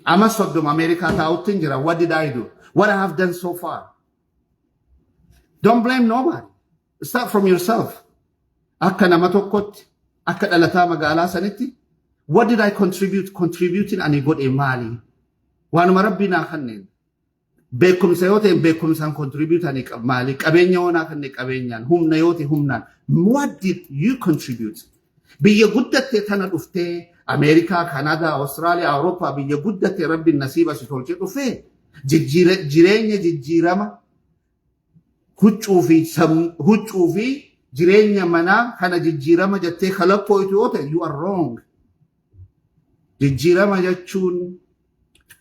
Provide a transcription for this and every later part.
Ama soddom America taa'utti jira. What did I do? What I have done so far? Don't blame nobody. Start from yourself. Akka nama tokkotti, akka dhalataa magaalaa sanitti, what did I contribute? Contributing ani godhe maali? Waanuma rabbii naa kanneen. Beekumsa yoo ta'e beekumsaan contribute ani maali? Qabeenya yoo naa kanneen qabeenyaan, humna yoo ta'e humnaan. What did you contribute? Biyya guddattee tana dhuftee Amerikaa, Kanadaa, Austraaliyaa, Awurooppaa biyya guddattee rabbiin nasiiba si tolchee dhufee jireenya jijjiirama huccuu fi jireenya manaa kana jijjiirama jettee kalaqqooytu yoo ta'e you are wrong. Jijjiirama jechuun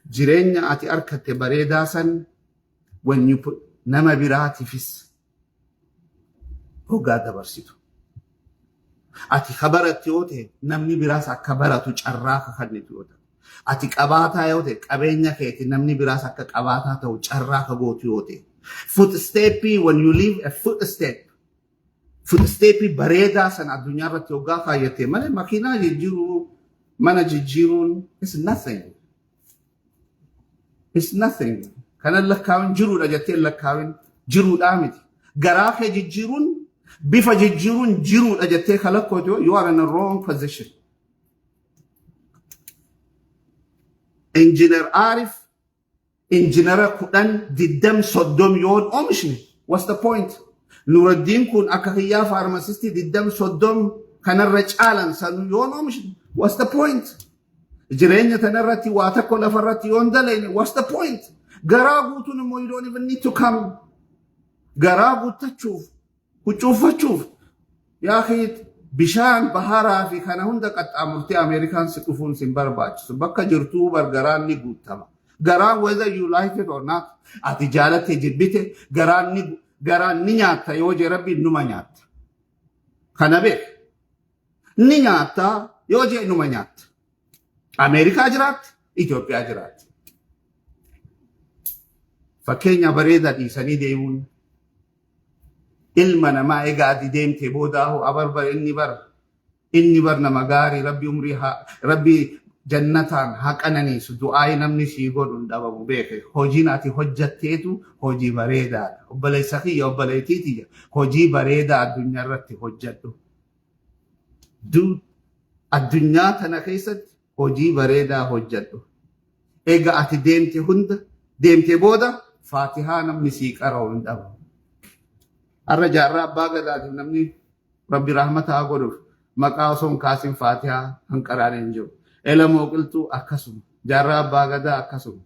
jireenya ati argatte bareedaa san when you put nama biraatiifis hoggaa dabarsitu. Ati kabaratti yoo ta'e namni biraas akka baratu carraa kennitu yoo ta'e. Ati qabaataa yoo ta'e qabeenya keeti namni biraas akka qabaataa ta'u carraa gootu yoo ta'e. Footstep when you leave a footstep bareedaa san addunyaa irratti hoggaa kaayyate malee makiinaa jijjiiruu mana jijjiiruun is nothing. It's nothing. Kana lakkaawin jiruudha jettee lakkaawin jiruudhaa miti. Garaa kee jijjiiruun bifa jijjiiruun jiruudha jettee kalaqqootu you are in a wrong position. Engineer Arif Engineer kudhan diddam soddom yoon oomishne. What's the point? Nuruddin kun akka hiyyaa pharmacist diddam soddom kanarra caalan san yoon oomishne. What's the point? Jireenya tanarratti waa tokko lafarratti yoon dalayne. What's the point? Garaa guutuun immoo you don't even need to come. Garaa guuttachuuf huccuufachuuf yaa akhi bishaan baharaa fi kana hunda qaxxaamurtee Ameerikaan si dhufuun sin barbaachisu. Bakka jirtuu garaan ni guutama. Garaan whether you like it or not, ati jaalatte jibbite garaan ni nyaatta yoo jee rabbiin numa nyaatta. Kana beek ni nyaatta yoo jee numa nyaatta. Ameerikaa jiraatti, Itoophiyaa jiraatti. Fakkeenya bareedaa dhiisanii deemuun ilma namaa egaa ati deemtee boodaahu abarbar inni bar nama gaarii rabbi umrii rabbi jannataan haa qananiisu du'aayi namni sii godhuun dhabamu beeke. Hojiin ati hojjatteetu hojii bareedaadha. Obboleessa kiyya obboleettiitiyya hojii bareedaa addunyaa irratti hojjadhu. Addunyaa tana keessatti hojii bareedaa hojjadhu. Egaa ati deemtee booda faatihaa namni sii qara'u hin dhabu. Arra jaarraa abbaa gadaatiif namni rabbi rahmataa godhuuf maqaa osoo hin kaasin faatihaa hin qaraan hin jiru. Elamoo qilxuu akkasuma jaarraa abbaa gadaa akkasuma.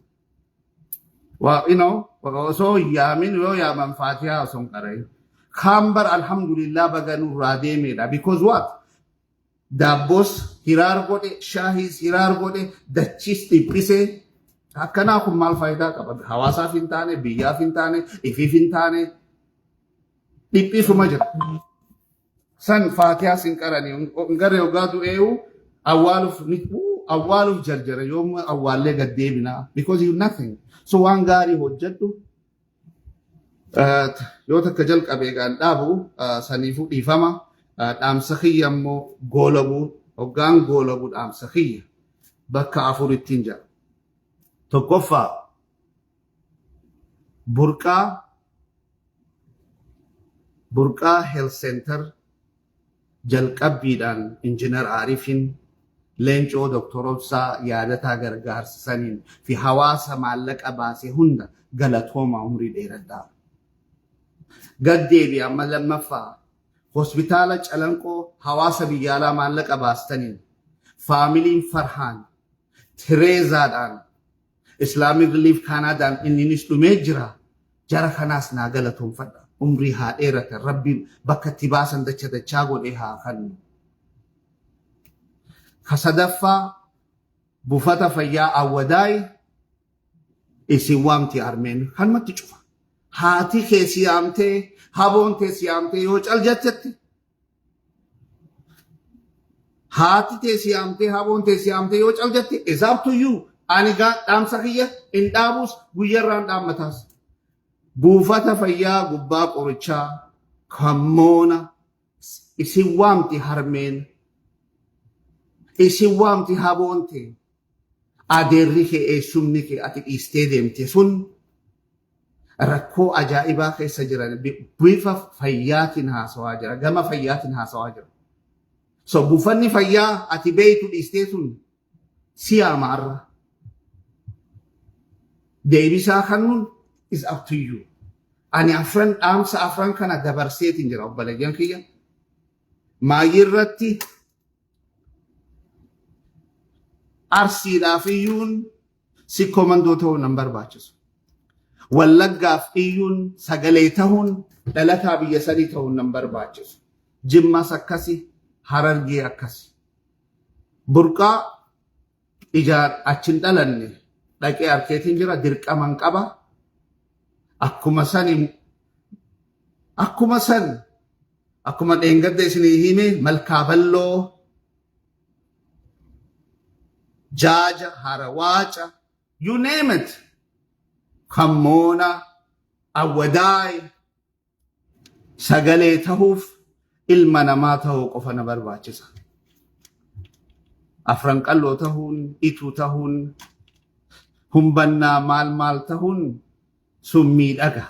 Osoo yaamin yoo yaaman faatihaa osoo hin qara'in. Kaambar alhamdulillah baganurraa deemeedha. Because what? Daabboos hiraar godhe, shaahiis hiraar godhe, dachiis dhiphisee akkanaa kun maal faayidaa qaba? Hawaasaaf hin taane, biyyaaf hin taane, ifiif hin taane. Dhiphisuma jira. San faatihaa sin qaranii garee hoggaa du'eewu awwaaluuf jarjara yoomuu awwaallee gad deebinaa. Because you nothing. So waan gaarii hojjedhu yoo takka jalqabee gaan dhaabu saniifuu dhiifama. Dhaamsa kiyya immoo goolabuu hoggaan goolabuu dhaamsa kiyya bakka afurittiin jira. Tokkoffaa burqaa health center jalqabbiidhaan Engineer Arifin leencoo doktorobsaa yaadataa gargaarsisaniin fi hawaasa maallaqa baasee hunda galatooma umrii dheeradhaa. Gaddeebi amma lammaffaa hospitaala Calanqoo hawaasa biyyaalaa maallaqa baastaniin faamiliin Farhaan Tireezaadhaan Islamic Relief Kanaadaan inninis dhumee jira. Jara kanaas naa galatoonfadha. Umrii haa dheeratan rabbi bakka itti baasan dachaa godhee haa kennu. Kasadaffaa buufata fayyaa Awwadaay isin waamti armeen kanumatti cufa. Haati kee siyaamtee haboon tee siyaamtee yoo caljachetti. Haati tee siyaamtee haboon tee siyaamtee yoo caljatte is up to you. Ani dhaamsa kiyya hin dhaabus guyyarraan dhaammataas. Buufata fayyaa gubbaa qorichaa kammoona isin waamti harmeen isin waamti haboonte adeerri kee eessumni kee ati dhiistee deemte sun rakkoo ajaa'ibaa keessa jiran bifa fayyaatiin haasawaa jira. Gama fayyaatiin haasawaa jira. So buufanni fayyaa ati beeytu dhiistee sun siyaamaarra. Deebisaa kannuun is up to you. Ani dhaamsa afran kana dabarseetiin jira obboleeyyan kiyya. Maayirratti Arsiidhaaf iyyuun si komandoo ta'uu nan barbaachisu. Wallaggaaf iyyuun sagalee ta'uun dhalataa biyya sadii ta'uu nan barbaachisu. Jimmas akkasi, Harargee akkasi. Burqaa achin dhalanne dhaqee arkeetiin jira dirqaman qaba. Akkuma dheengadda isinii hime Malkaaballoo, Jaaja, Harawaaca, you name it. Kammoona, Awwadaay, sagalee ta'uuf ilma namaa ta'uu qofa na barbaachisa. Afran qalloo ta'uun, ituu ta'uun, humbannaa maal ta'uun sun miidhaga,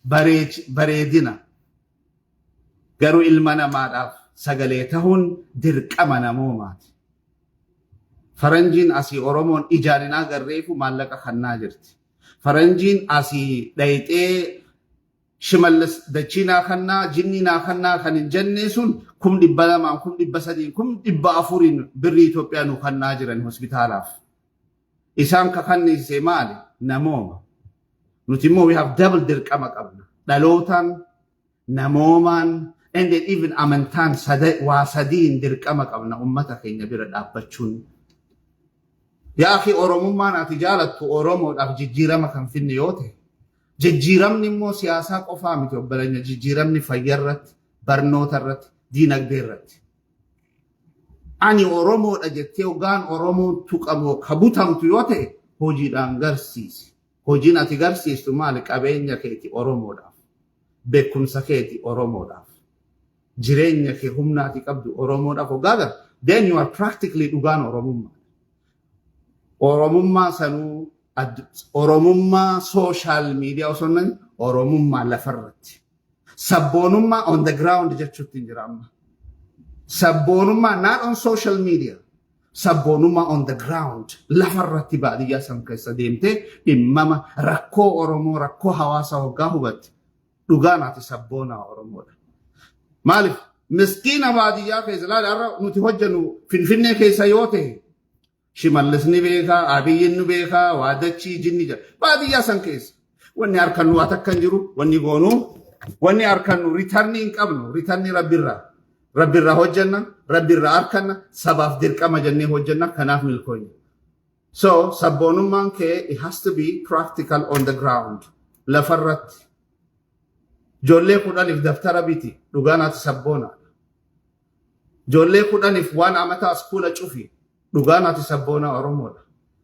bareedina. Garuu ilma namaadhaaf sagalee ta'uun dirqama namoomaati. Faranjiin asii Oromoon ijaan hin agarreefu maallaqa kannaa jirti. Faranjiin asii dhayxee Shimallis dachiinaa kannaa, jinninaa kannaa kan hin jenne sun 200,000, 300,000, 400,000 birrii Itoophiyaa nu kannaa jiran hospitaalaaf. Isaan kakannise maali? Namooma. Nuti immoo we have double dirqama qabna. Dhalootaan, namoomaan, and then even amantaan waa sadiin dirqama qabna ummata keenya bira dhaabbachuun. Yaa akhi Oromummaan ati jaalattu Oromoodhaaf jijjiirama kan finne yoo ta'e, jijjiiramni immoo siyaasaa qofaa miti obboleenya, jijjiiramni fayyaa irratti, barnoota irratti, diinagdee irratti. Ani Oromoodha jettee hoggaan Oromoon tuqamoo kabutamtu yoo ta'e hojiidhaan garsiisi. Hojiin ati garsiistu maali? Qabeenya keeti Oromoodhaaf, beekumsa keeti Oromoodhaaf, jireenya kee humna ati qabdu Oromoodhaaf hoggaa gar, then you are practically dhugaan Oromummaa. Oromummaa sanuu Oromummaa social media osoo hin Oromummaa lafarratti. Sabboonummaa on the ground jechuutti hin jira amma. Sabboonummaa not on social media. Sabboonummaa on the ground lafarratti baadiyyaa san keessa deemtee dhimmama rakkoo Oromoo, rakkoo hawaasa hoggaa hubatte dhugaan ati sabboonaa Oromoodha. Maaliif? Miskiina baadiyyaa keessa laala nuti hojjennu Finfinnee keessa yoo ta'e Shimallis ni beekaa, Abiyyiin ni beekaa, Waadachii, Jinni jira. Baadiyyaa san keessa. Wanni harkannu waa takkan jiru, wanni goonuu, wanni harkannu ritarni hin qabnu, ritarni rabbirraa. Rabbirraa hojjenna, rabbirraa harkanna, sabaaf dirqama jennee hojjenna, kanaaf milkoonya. So, sabboonummaan kee, it has to be practical on the ground. Lafarratti. Ijoollee 10 daftara biti, dhugaan ati sabboona. Ijoollee 10 waan amataa iskuula cufi. Dhugaan ati sabboona Oromoodha.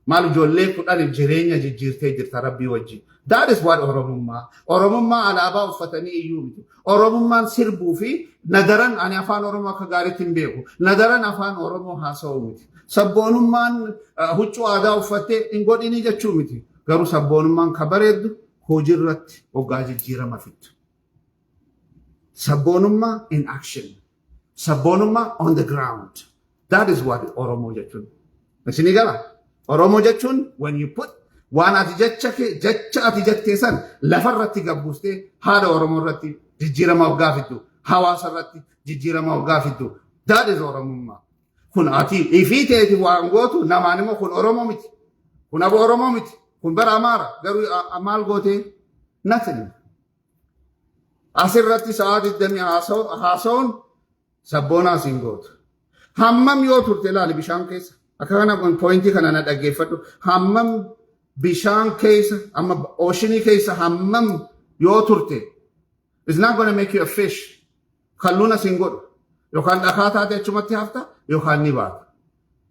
Maal ijoollee 10 jireenya jijjiirtee jirta Rabbii wajjin. That is what Oromummaa. Oromummaa alaabaa uffatanii iyyuu miti. Oromummaan sirbuu fi nadaran ani afaan Oromoo akka gaariitti hin beeku. Nadaran afaan Oromoo haasa'u miti. Sabboonummaan huccuu aadaa uffattee hin godhini jechuu miti. Garuu sabboonummaan ka bareeddu hojiirratti hoggaa jijjiirama fiddu. Sabboonummaa in action. Sabboonummaa on the ground. That is what Oromo jechuun. Isinii gala. Oromo jechuun when you put waan ati jecha ati jettee san lafarratti gabbuustee haadha Oromoo irratti jijjiirama hoggaa fiddu. Hawaasa irratti jijjiirama hoggaa fiddu. That is Oromummaa. Kun ati ifii ta'eeti waan gootu namaan immoo kun Oromoo miti. Kun abo Oromoo miti. Kun bara Amaara. Garuu maal gootee? Nothing. Asirratti sa'aa 20 haasa'uun sabboonaa siin gootu. Hammam yoo turte ilaali bishaan keessa. Akka kana pointii kana na dhaggeeffadhu. Hammam bishaan keessa, amma oceanii keessa hammam yoo turte. It's not going to make you a fish. Kalluuna siin godhu. Yookaan dhakaa taate achumatti hafta yookaan ni baata.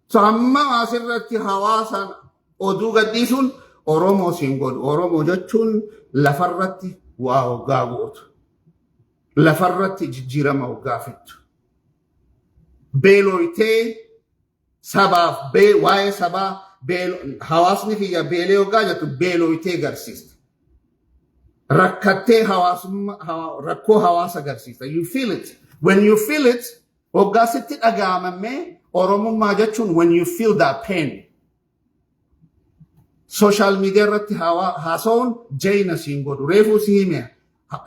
So hammam asirratti hawaasaan oduu gadhiisuun Oromoo siin godhu. Oromoo jechuun lafarratti waa hoggaa gootu. Lafarratti jijjiirama hoggaa fiddu. Beelooytee sabaaf waa'ee sabaa hawaasni kiyya beelee hoggaa jettu beelooytee garsiista. Rakkattee rakkoo hawaasa garsiista. You feel it. When you feel it, hoggaa sitti dhaga'amamee Oromummaa jechuun when you feel that pain. Social media irratti haasawuun jayna siin godhu. Reefuu si hime.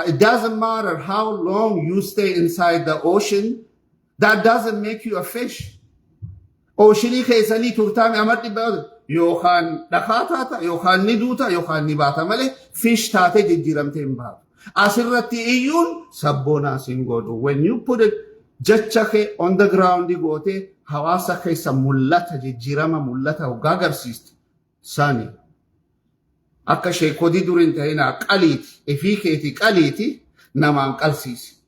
It doesn't matter how long you stay inside the ocean. That doesn't make you a fish. Oceanii keessanii turtaame amaddi baay'atu. Yookaan dhakaa taata, yookaan ni duuta, yookaan ni baata malee fish taatee jijjiiramtee hin baatu. Asirratti iyyuun sabboonaa siin godhu. When you put it jecha kee on the ground gootee hawaasa keessa mul'ata jijjiirama mul'ata hoggaa agarsiisti. Sani akka sheekodii durin ta'inaa qaliiti ifii keetii qaliiti namaan qalsiisi.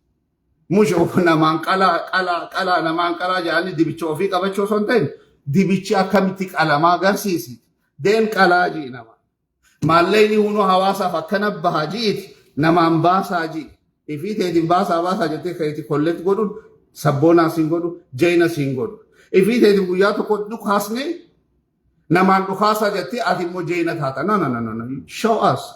Mushoo namaan qalaa namaan qalaa jedhanii dibicha ofii qabachuu osoo hin ta'in dibichi akkamitti qalamaa agarsiisi. Deen qalaa jii nama. Maalleeyni hunoo hawaasaaf akkana bahaa jiiti namaan baasaa jii. Ifii teetiin baasaa jettee keetii kolleetti godhuun sabboonaa siin godhu jayna siin godhu. Ifii teetiin guyyaa tokko dhukaasnee namaan dhukaasaa jettee ati immoo jayna taata. No. Show us.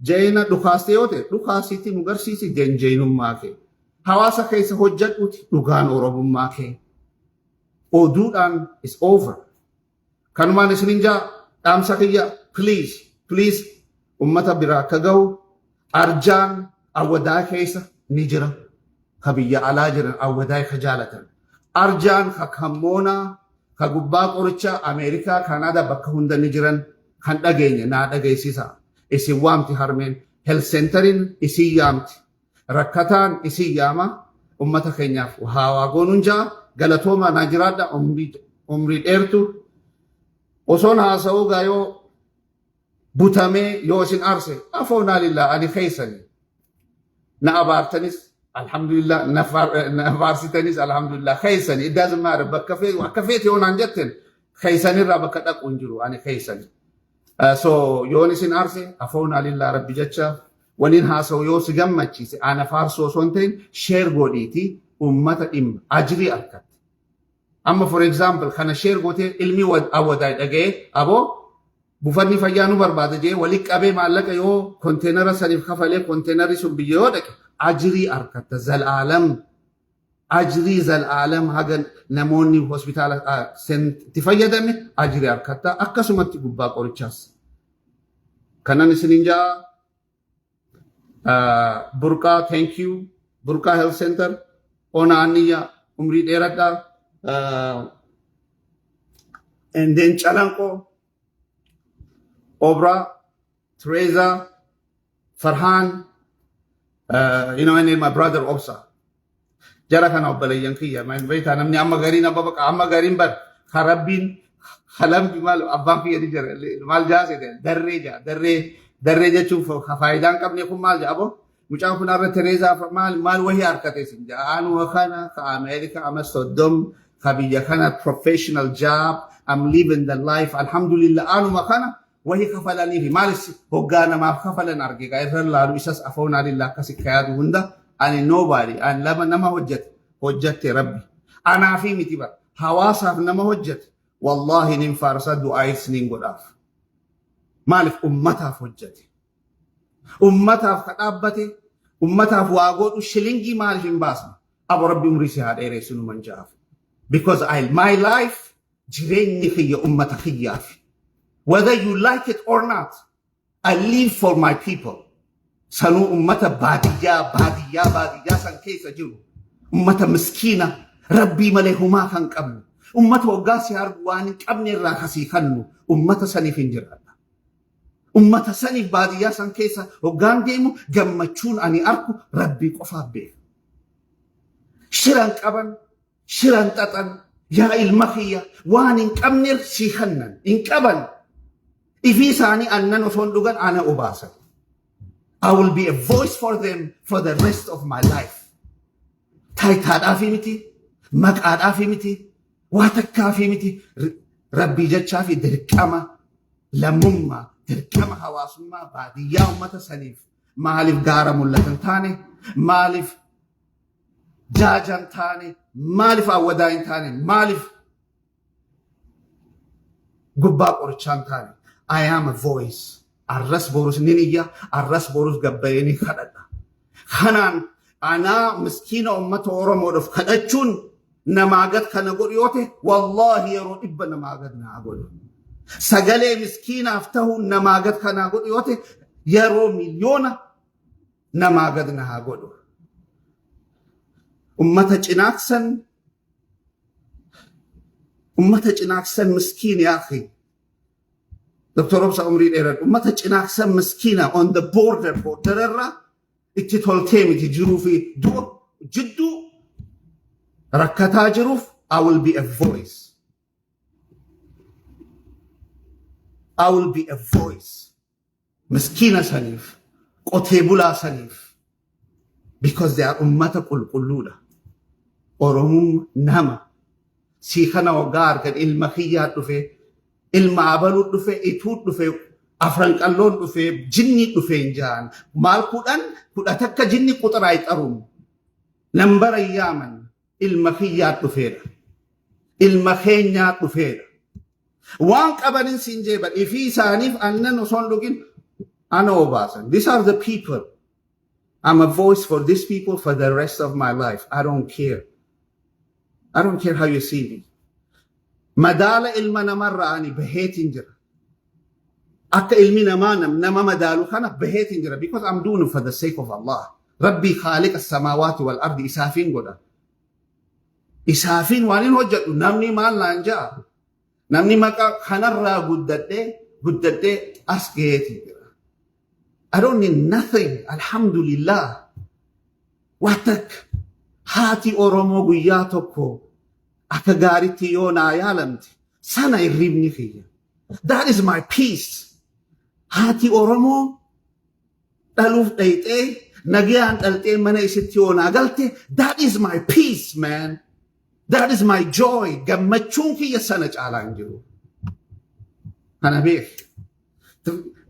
Jayna dhukaastee yoo ta'e dhukaasiitti nu garsiisi jaynummaa kee. Hawaasa keessa hojjedhuuti dhugaan Oromummaa kee. Oduudhaan is over. Kanumaan isinin jaa dhaamsa kiyya please ummata biraa akka gahu arjaan awwadaa keessa ni jira. Ka biyya alaa jiran awwadaa ka jaalatan. Arjaan ka kammoonaa ka gubbaa qorichaa Ameerikaa Kanaadaa bakka hunda ni jiran kan dhageenye naa dhageessisa. Isin waamti harmeen health centerin isin yaamti. Rakkataan isin yaama ummata keenyaaf haawaa goonuun jaa galatooma naa jiraadha umrii dheertu. Osoon haasa'uu gaayoo butamee yoo isin arse afoonaa lillaa ani keessanii. Na abaartanis alhamdulillah na faarsitanis alhamdulillah keessanii. It doesn't matter bakka feete yoo naan jetten keessanirraa bakka dhaqu hin jiru ani keessanii. So yoon isin arse afoonaa lillaa rabbi jecha waliin haasa'u yoo si gammachiise ana faarsoo osoo hin ta'in sheer godhiiti ummata dhimma ajrii argatte. Amma for example kana sheer gootee ilmi awwadaa dhaga'ee aboo buufanni fayyaa nu barbaada jee walii qabee maallaqa yoo konteenara saniif kafalee konteenarri sun biyya yoo dhaqe ajrii argatta zal'aalam. Ajrii zal'aalam haga namoonni hospitaala itti fayyadame ajrii argatta akkasumatti gubbaa qorichaas. Kanan isinin jaa Burqaa thank you Burqaa Health Center ona aniyya umrii dheeradhaa. And then Chalanko, Obra, Teresa, Farhan, and my brother Obsa. Jara kana obbalayyan kiyya man beektaa namni amma gariin amma gariin bar harabbiin halamti maal abbaan kiyya ni jira maal jaase darree jechuun faayidaan qabne kun maal jaabo mucaan kun arra Teresa maal wahii harkate sin jaanu kana ka America ama Sodom kabiyya kana professional job I'm living the life alhamdulillah anu makana wahi kafalani fi malis hogana ma kafalan arge ga irra laalu isas afoona lillah kasikayadu hunda ani nobody an lama nama hojjate rabbi ana fi mitiba hawasaaf nama hojjate wallahi nin farsa du'aa isnin godhaaf maalif ummataaf hojjate ummataaf kadhabbate ummataaf waa godhu shilingii maalif hin baasne abu rabbi umri si haadheere sunu manjaaf because my life jireenyi kiyya ummata kiyyaaf whether you like it or not I live for my people sanu ummata baadiyyaa san keessa jiru ummata miskiina rabbii malee humaa kan qabnu ummata waggaa si argu waan hin qabne irraa kasii kannu ummata saniif hin jiraadha ummata saniif baadiyyaa san keessa waggaan deemu gammachuun ani arku rabbii qofaaf beeka shiran qaban shiran xaxan yaa ilma kiyya waan hin qabne si kannan hin qaban ifii isaanii annan osoo hin dhugan ana obaasan I will be a voice for them for the rest of my life. Taayitaadhaafi miti, maqaadhaafi miti, waa takkaafi miti, rabbii jechaafi dirqama lammummaa, dirqama hawaasummaa baadiyyaa ummata saniif maaliif gaara mul'atan taane, maaliif jaajan taane, maaliif awwadaa hin taane, maaliif gubbaa qorichaan taane. I am a voice. Arras borus niniyya, arras borus gabbayeni kadhadha. Kanaan anaa miskiina ummata Oromoodhaaf kadhachuun namaa gad kana godhu yoo ta'e, wallaahi yeroo dhibba namaa gad naa godhu. Sagalee miskiinaaf ta'uun namaa gad kanaa godhu yoo ta'e, yeroo miliyoona namaa gad naa godhu. Ummata cinaaksan miskiin yaa akhi. Dr. Obsa Umrii dheeran ummata cinaaksan miskiina on the border irra itti toltee miti jiruu fi du'a jidduu rakkataa jiruuf I will be a voice. I will be a voice. Miskiina saniif, qotee bulaa saniif. Because they are ummata qulqulluudha. Oromoon nama. Sii kana waggaa argan ilma kiyyaa dhufe, ilma abaluu dhufe, ituu dhufe, afran qalloon dhufe, jinni dhufe hin jaan. Maal kudha takka jinni quxaraa ixaruun. Nambara yaaman ilma kiyyaa dhufeedha. Ilma keenyaa dhufeedha. Waan qabanin siin jeeban ifii isaaniif annan osoo hin dhugin ana obaasan. These are the people. I'm a voice for these people for the rest of my life. I don't care. I don't care how you see me. Madala ilma namarra ani baheetin jira. Akka ilmi nama madalu kana baheetin jira because I'm doing it for the sake of Allah. Rabbi khaliq as-samawati wal ardi isaafin goda. Isaafin waanin hojjadhu namni maal naan jaa. Namni maka kanarraa guddadhee as gaheetin jira. I don't need nothing. Alhamdulillah. Watak haati Oromoo guyyaa tokko akka gaaritti yoo naa yaalamte sana irribni kiyya. That is my peace. Haati Oromoo dhaluuf dhayxee nagayaan dhaltee mana isitti yoo naa galte that is my peace, man. That is my joy. Gammachuun kiyya sana caalaa hin jiru. Kana beek.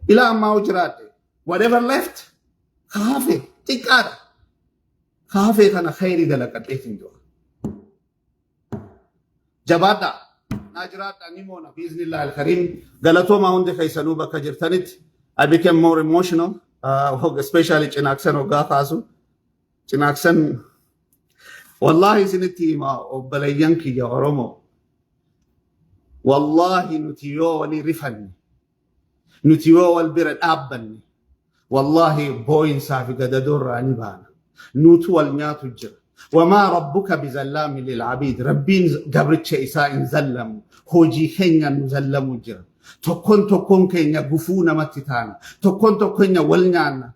Ilaa ammaa hojjiraadhe. Whatever left, kaafe xiqqaadha. Kaafe kana khayri dalaqadheetin jira. Jabaadha. Naajiraadha ni moona. Biiznillah al-Karim. Galatooma hundi keessanuu bakka jirtanitti. I became more emotional. Especially cinaaksan hoggaa kaasu. Cinaaksan wallahi isinitti hima obboleeyyan kiyya Oromoo. Wallahi nuti yoo walii rifanne. Nuti yoo wal bira dhaabbanne. Wallahi booyinsaa fi gadadorraa ni baana. Nutu wal nyaatu jira. Wamaa rabbuka bizallaamin lil'abiid. Rabbiin gabricha isaa hin zallamu. Hojii keenya nu zallamu jira. Tokkoon keenya gufuu namatti taana. Tokkoon keenya wal nyaanna.